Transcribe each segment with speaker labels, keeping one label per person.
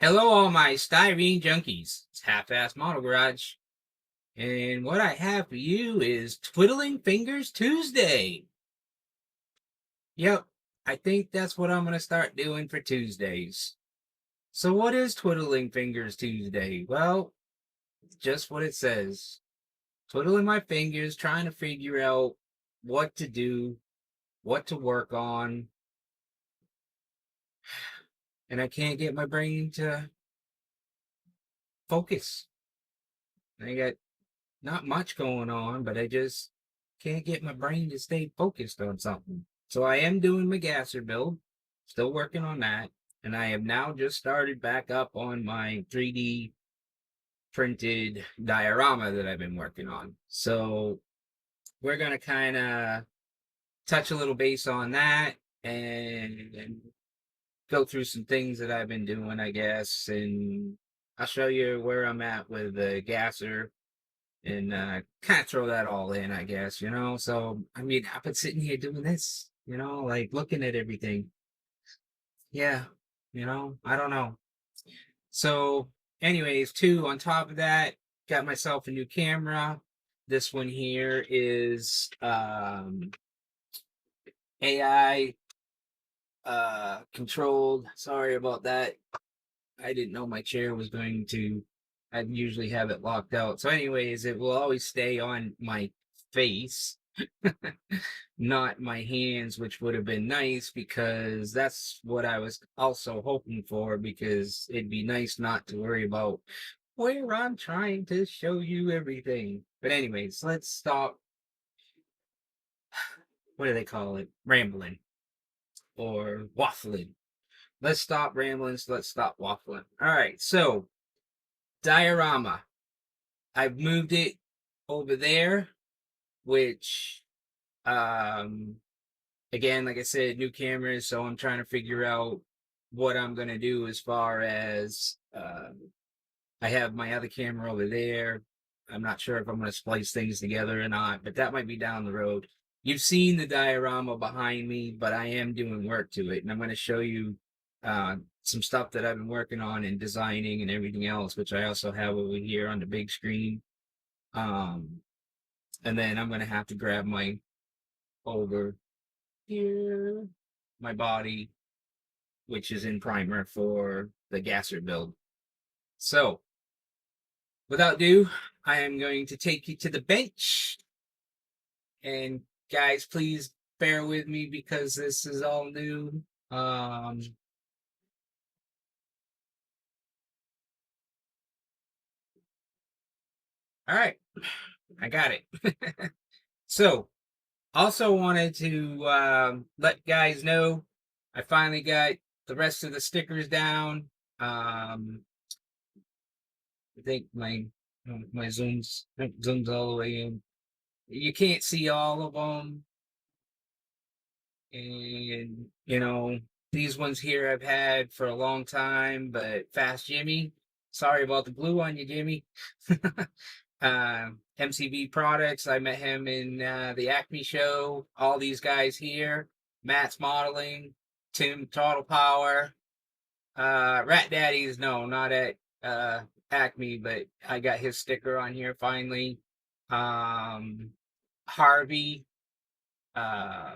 Speaker 1: Hello, all my styrene junkies. It's Half-Ass Model Garage. And what I have for you is Twiddling Fingers Tuesday. Yep, I think that's what I'm going to start doing for Tuesdays. So what is Twiddling Fingers Tuesday? Well, it's just what it says. Twiddling my fingers, trying to figure out what to do, what to work on. And I can't get my brain to focus. I got not much going on, but I just can't get my brain to stay focused on something. So I am doing my gasser build, still working on that, and I have now just started back up on my 3D printed diorama that I've been working on. So we're gonna kind of touch a little base on that and go through some things that I've been doing, I guess, and I'll show you where I'm at with the gasser and kind of throw that all in, I guess, you know. So, I mean, I've been sitting here doing this, you know, like looking at everything. Yeah, you know, I don't know. So, anyways, too, on top of that, got myself a new camera. This one here is AI controlled. Sorry about that. I didn't know my chair was going to, I'd usually have it locked out. So anyways, it will always stay on my face, not my hands, which would have been nice because that's what I was also hoping for, because it'd be nice not to worry about where I'm trying to show you everything. But anyways, let's stop. What do they call it? Rambling or waffling. Let's stop rambling. So let's stop waffling. All right. So diorama. I've moved it over there, which um again, like I said, new cameras, so I'm trying to figure out what I'm gonna do as far as I have my other camera over there. I'm not sure if I'm gonna splice things together or not, but that might be down the road. You've seen the diorama behind me, but I am doing work to it, and I'm gonna show you some stuff that I've been working on and designing and everything else, which I also have over here on the big screen. Um, and then I'm gonna have to grab my over here, my body, which is in primer for the gasser build. So, without ado, I am going to take you to the bench. And guys, please bear with me because this is all new. All right, I got it. So, also wanted to let guys know I finally got the rest of the stickers down. I think my zooms all the way in. You can't see all of them, and you know these ones here I've had for a long time. But Fast Jimmy, sorry about the glue on you, Jimmy. MCB Products, I met him in the Acme show. All these guys here, Matt's Modeling, Tim Total Power, Rat Daddies. No, not at Acme, but I got his sticker on here finally. Um, Harvey, uh,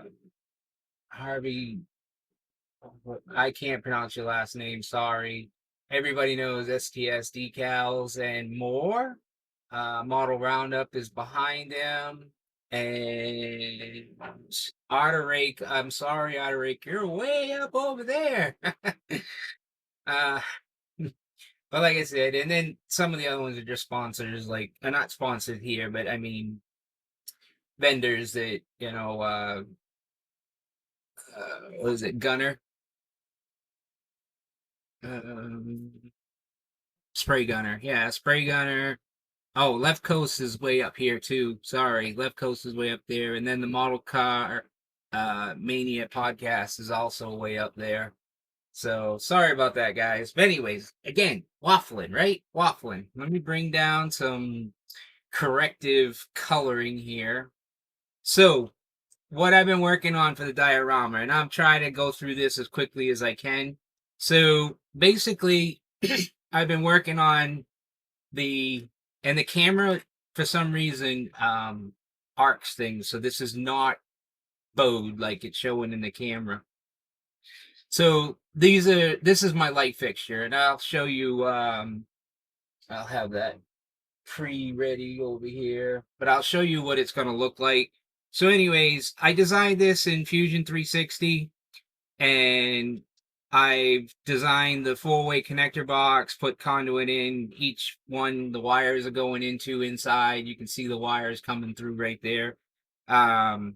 Speaker 1: Harvey, I can't pronounce your last name. Sorry. Everybody knows STS decals and more. Model Roundup is behind them. And Otter Rake, I'm sorry, Otter Rake, you're way up over there. uh, but like I said, and then some of the other ones are just sponsors, like not sponsored here, but I mean vendors that what is it, Gunner, um, Spray Gunner, yeah, Spray Gunner. Oh, Left Coast is way up here too. Sorry, Left Coast is way up there, and then the Model Car Mania podcast is also way up there. So sorry about that, guys. But anyways, again, waffling, right? Waffling. Let me bring down some corrective coloring here. So what I've been working on for the diorama, and I'm trying to go through this as quickly as I can. So basically, I've been working on the and the camera for some reason arcs things, so this is not bowed like it's showing in the camera. So this is my light fixture, and I'll show you. I'll have that pre-ready over here, but I'll show you what it's going to look like. So anyways, I designed this in Fusion 360, and I've designed the four-way connector box, put conduit in each one the wires are going into inside. You can see the wires coming through right there. And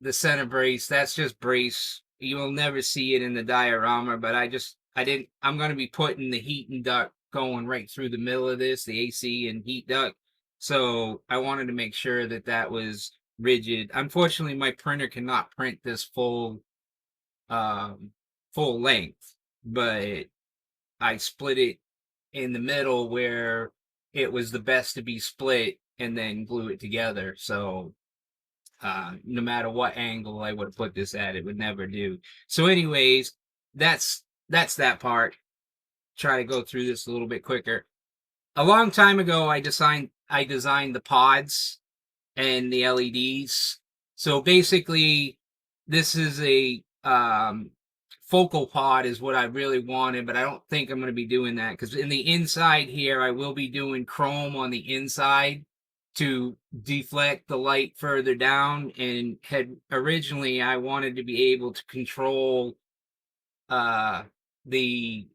Speaker 1: the center brace, that's just brace. You will never see it in the diorama, but I'm going to be putting the heat and duct going right through the middle of this, the AC and heat duct. So I wanted to make sure that that was rigid. Unfortunately, my printer cannot print this full length, but I split it in the middle where it was the best to be split and then glue it together. So no matter what angle I would have put this at, it would never do. So anyways, that's that part. Try to go through this a little bit quicker. A long time ago, I designed the pods and the LEDs. So basically, this is a focal pod is what I really wanted, but I don't think I'm going to be doing that because in the inside here, I will be doing chrome on the inside to deflect the light further down. And had originally I wanted to be able to control the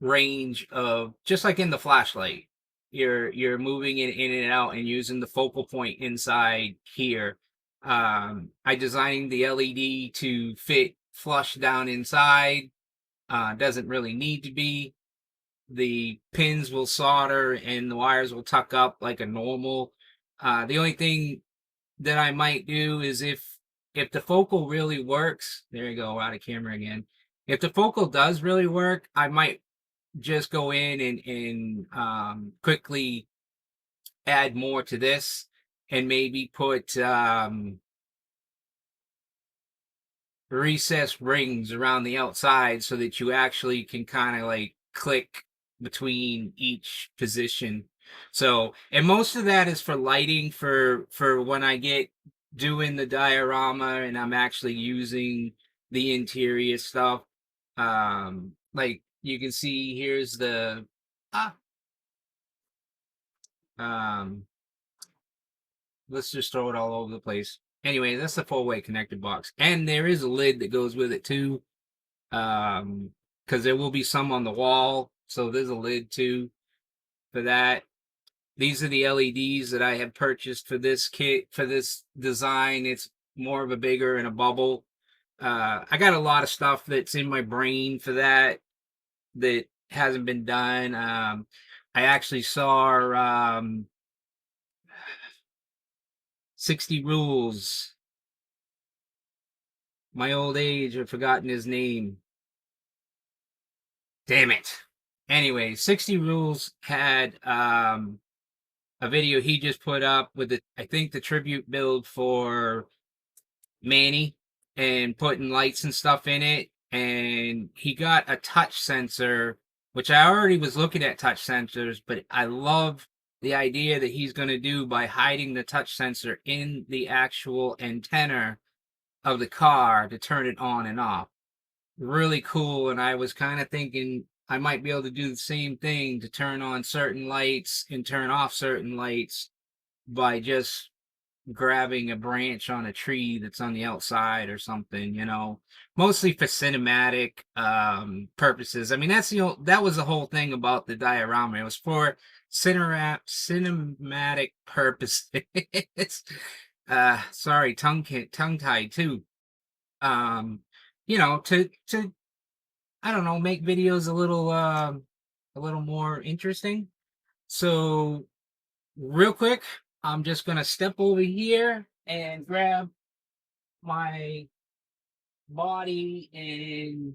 Speaker 1: range of, just like in the flashlight, you're moving it in and out and using the focal point inside here. I designed the LED to fit flush down inside. Doesn't really need to be. The pins will solder and the wires will tuck up like a normal. The only thing that I might do is if the focal really works, there you go, out of camera again. If the focal does really work, I might just go in and quickly add more to this and maybe put recessed rings around the outside so that you actually can kind of like click between each position. So, and most of that is for lighting for when I get doing the diorama and I'm actually using the interior stuff. Like you can see, here's the let's just throw it all over the place. Anyway, that's the four-way connected box, and there is a lid that goes with it too, because there will be some on the wall, so there's a lid too for that. These are the LEDs that I have purchased for this kit, for this design. It's more of a bigger and a bubble. I got a lot of stuff that's in my brain for that hasn't been done. I actually saw 60 Rules. My old age, I've forgotten his name. Damn it. Anyway, 60 Rules had a video he just put up with I think the tribute build for Manny and putting lights and stuff in it. And he got a touch sensor, which I already was looking at touch sensors, but I love the idea that he's going to do by hiding the touch sensor in the actual antenna of the car to turn it on and off. Really cool. And I was kind of thinking I might be able to do the same thing to turn on certain lights and turn off certain lights by just grabbing a branch on a tree that's on the outside or something, mostly for cinematic purposes. I mean, that was the whole thing about the diorama. It was for cinematic purposes. Sorry, tongue tied too. To I don't know, make videos a little more interesting. So real quick, I'm just gonna step over here and grab my body and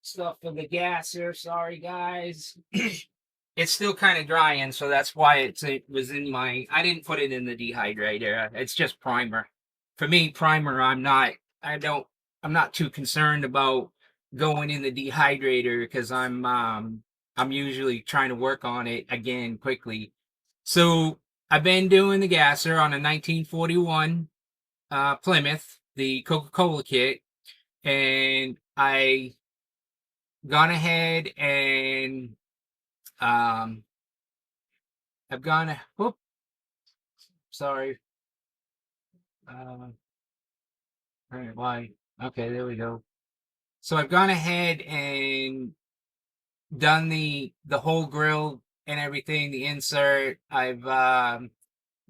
Speaker 1: stuff for the gasser. Sorry guys. It's still kind of drying, so that's why it was in my, I didn't put it in the dehydrator. It's just primer. For me, primer, I don't not too concerned about going in the dehydrator because I'm usually trying to work on it again quickly. So I've been doing the gasser on a 1941 Plymouth, the Coca-Cola kit, and I gone ahead and um I've gone. Whoop, sorry. All right, why? Okay, there we go. So I've gone ahead and done the whole grill and everything, the insert. I've got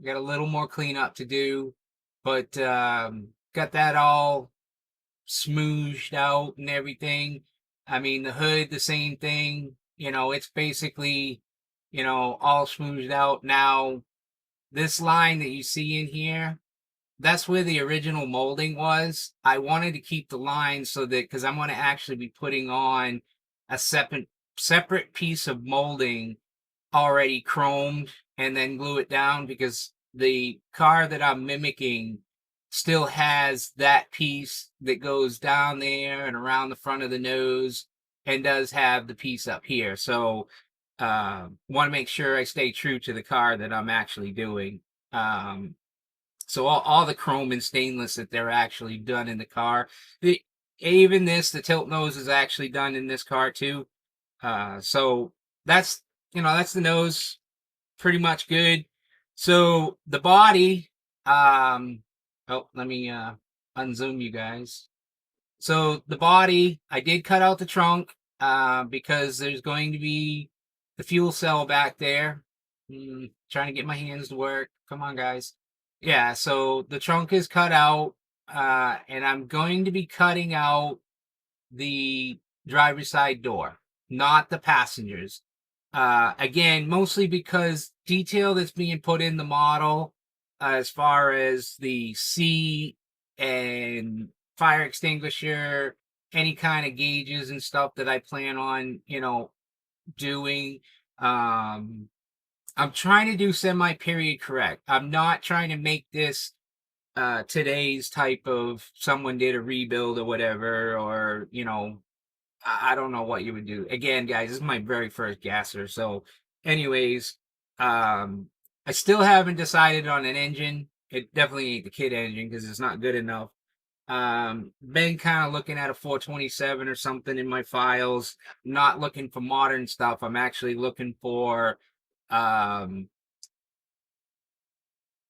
Speaker 1: a little more cleanup to do, but got that all smooshed out and everything. I mean, the hood, the same thing. It's basically, all smoothed out. Now, this line that you see in here, that's where the original molding was. I wanted to keep the line so that, because I'm going to actually be putting on a separate piece of molding already chromed and then glue it down, because the car that I'm mimicking still has that piece that goes down there and around the front of the nose and does have the piece up here. So want to make sure I stay true to the car that I'm actually doing. So all the chrome and stainless that they're actually done in the car. Even the tilt nose is actually done in this car too. So that's that's the nose, pretty much good. So the body, oh, let me unzoom you guys. So the body, I did cut out the trunk because there's going to be the fuel cell back there. Trying to get my hands to work. Come on, guys. Yeah, so the trunk is cut out, and I'm going to be cutting out the driver's side door, not the passengers. Again, mostly because detail that's being put in the model, as far as the seat and fire extinguisher, any kind of gauges and stuff that I plan on, doing. I'm trying to do semi-period correct. I'm not trying to make this today's type of someone did a rebuild or whatever, or I don't know what you would do. Again, guys, this is my very first gasser. So, anyways, I still haven't decided on an engine. It definitely ain't the kit engine because it's not good enough. Been kind of looking at a 427 or something in my files. Not looking for modern stuff. I'm actually looking for um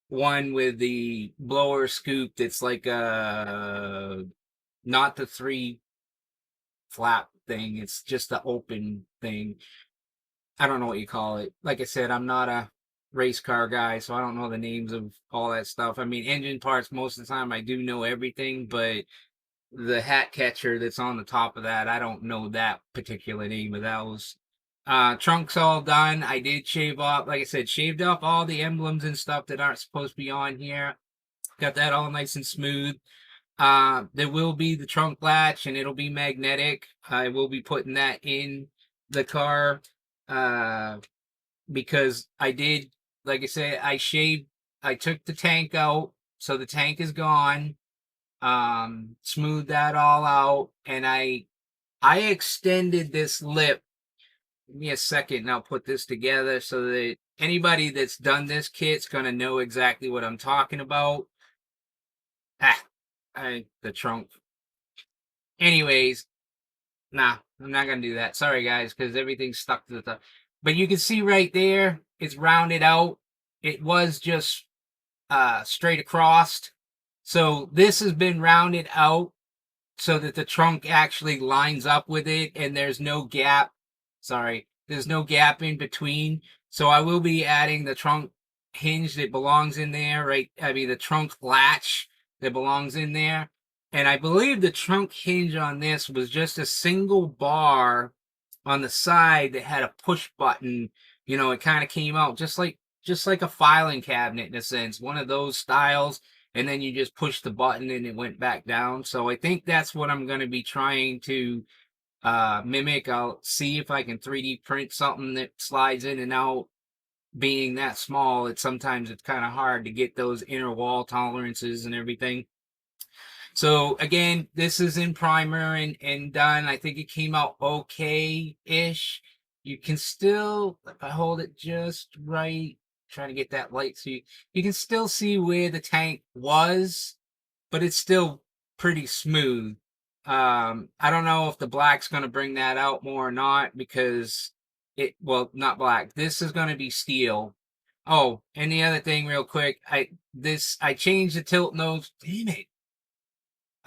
Speaker 1: one with the blower scoop that's like not the three flap thing. It's just the open thing. I don't know what you call it. Like I said, I'm not a race car guy, so I don't know the names of all that stuff. I mean, engine parts, most of the time I do know everything, but the hat catcher that's on the top of that, I don't know that particular name of those. Trunk's all done. I did shave off, like I said, shaved off all the emblems and stuff that aren't supposed to be on here. Got that all nice and smooth. There will be the trunk latch, and it'll be magnetic. I will be putting that in the car, because I did, like I said, I took the tank out, so the tank is gone. Smoothed that all out, and I extended this lip. Give me a second, and I'll put this together so that anybody that's done this kit's gonna know exactly what I'm talking about. The trunk. Anyways, nah, I'm not gonna do that. Sorry, guys, because everything's stuck to the top. But you can see right there, it's rounded out. It was just straight across. So this has been rounded out so that the trunk actually lines up with it, and there's no gap. Sorry, there's no gap in between. So I will be adding the trunk hinge that belongs in there, right? I mean, the trunk latch that belongs in there. And I believe the trunk hinge on this was just a single bar on the side that had a push button. It kind of came out just like a filing cabinet in a sense, one of those styles, and then you just push the button and it went back down. So I think that's what I'm going to be trying to mimic. I'll see if I can 3D print something that slides in and out. Being that small, sometimes it's kind of hard to get those inner wall tolerances and everything. So again, this is in primer and done. I think it came out okay-ish. You can still, if I hold it just right, trying to get that light so you can still see where the tank was, but it's still pretty smooth. I don't know if the black's going to bring that out more or not because well, not black. This is going to be steel. Oh, and the other thing real quick, I changed the tilt nose. Damn it.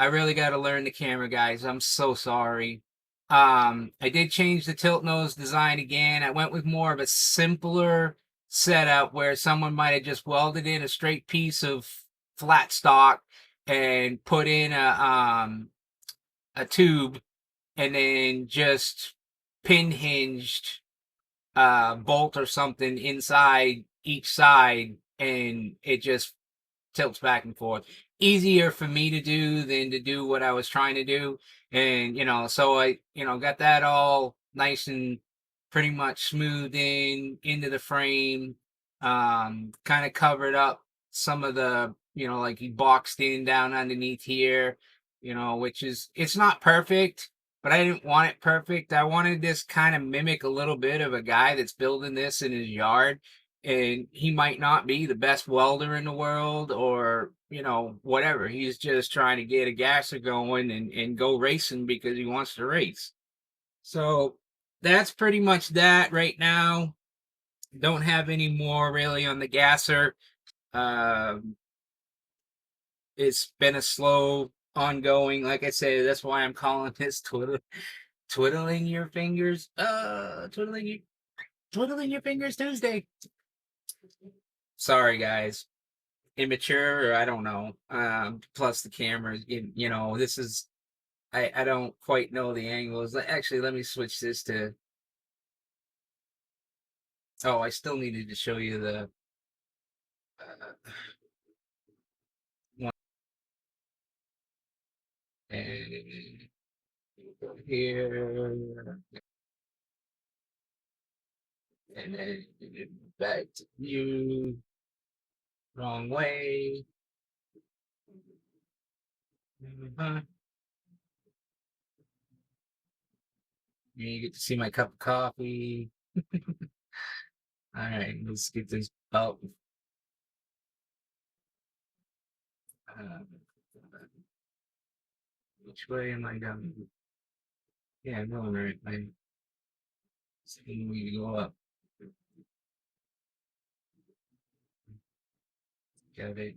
Speaker 1: I really got to learn the camera, guys. I'm so sorry. I did change the tilt nose design again. I went with more of a simpler setup where someone might have just welded in a straight piece of flat stock and put in a tube and then just pin hinged bolt or something inside each side, and it just tilts back and forth. Easier for me to do than to do what I was trying to do. And, so I, got that all nice and pretty much smoothed into the frame. Kind of covered up some of the, like he boxed in down underneath here, which is, it's not perfect, but I didn't want it perfect. I wanted this kind of mimic a little bit of a guy that's building this in his yard, and he might not be the best welder in the world or whatever. He's just trying to get a gasser going and go racing because he wants to race. So that's pretty much that right now. Don't have any more really on the gasser. It's been a slow ongoing, like I say, that's why I'm calling this twiddling your fingers twiddling your fingers Tuesday. Sorry guys, immature, or I don't know. Plus the cameras, this is, I don't quite know the angles. Actually, let me switch this to, oh, I still needed to show you the one, and here, and then back to you, wrong way. Uh-huh. You get to see my cup of coffee. All right, let's get this out. Uh, which way am I going? Yeah, I'm going right way. So we go up. Got it.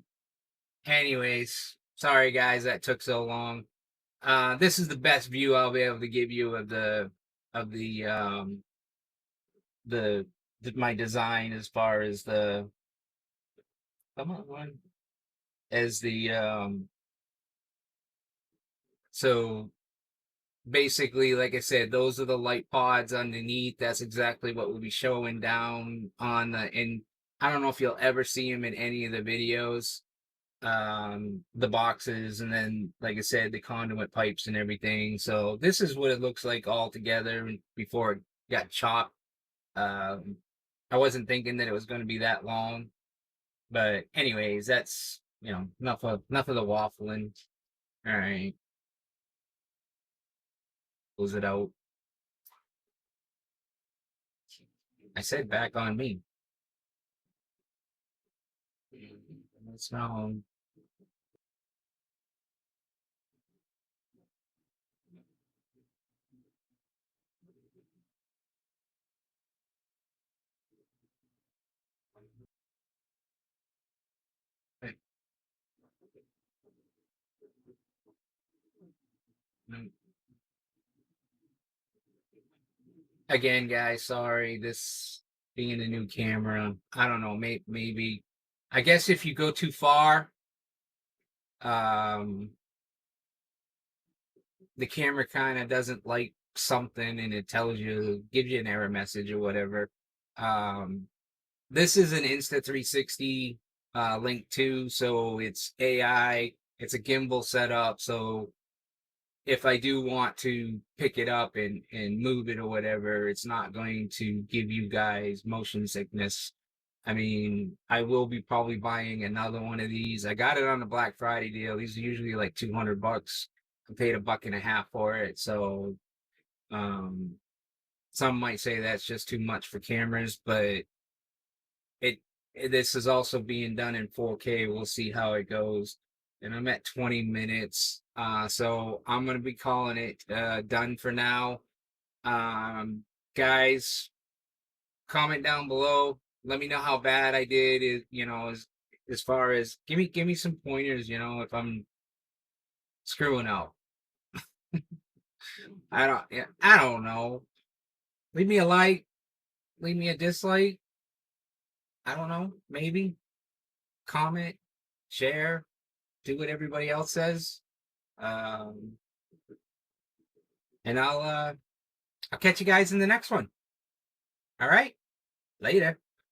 Speaker 1: Anyways, sorry guys that took so long. This is the best view I'll be able to give you of of the the my design as far as the, come on one, as the so basically, like I said, those are the light pods underneath. That's exactly what we'll be showing down on the, and I don't know if you'll ever see them in any of the videos, the boxes, and then like I said, the conduit pipes and everything. So this is what it looks like all together before it got chopped. um I wasn't thinking that it was going to be that long, but anyways, that's, enough of the waffling. All right, close it out. I said back on me. What's wrong? Again, guys, sorry. This being a new camera, I don't know. Maybe, I guess if you go too far, um, the camera kind of doesn't like something, and it tells you, gives you an error message or whatever. Um, this is an Insta360 Link 2, so it's AI. It's a gimbal setup, so if I do want to pick it up and move it or whatever, it's not going to give you guys motion sickness. I mean, I will be probably buying another one of these. I got it on the Black Friday deal. These are usually like $200. I paid $1.50 for it. So um some might say that's just too much for cameras, but it this is also being done in 4K. We'll see how it goes. And I'm at 20 minutes. So I'm gonna be calling it done for now. Guys, comment down below. Let me know how bad I did. As far as give me some pointers. If I'm screwing up. I don't know. Leave me a like. Leave me a dislike. I don't know. Maybe comment, share, do what everybody else says. Um, and I'll catch you guys in the next one. All right. Later.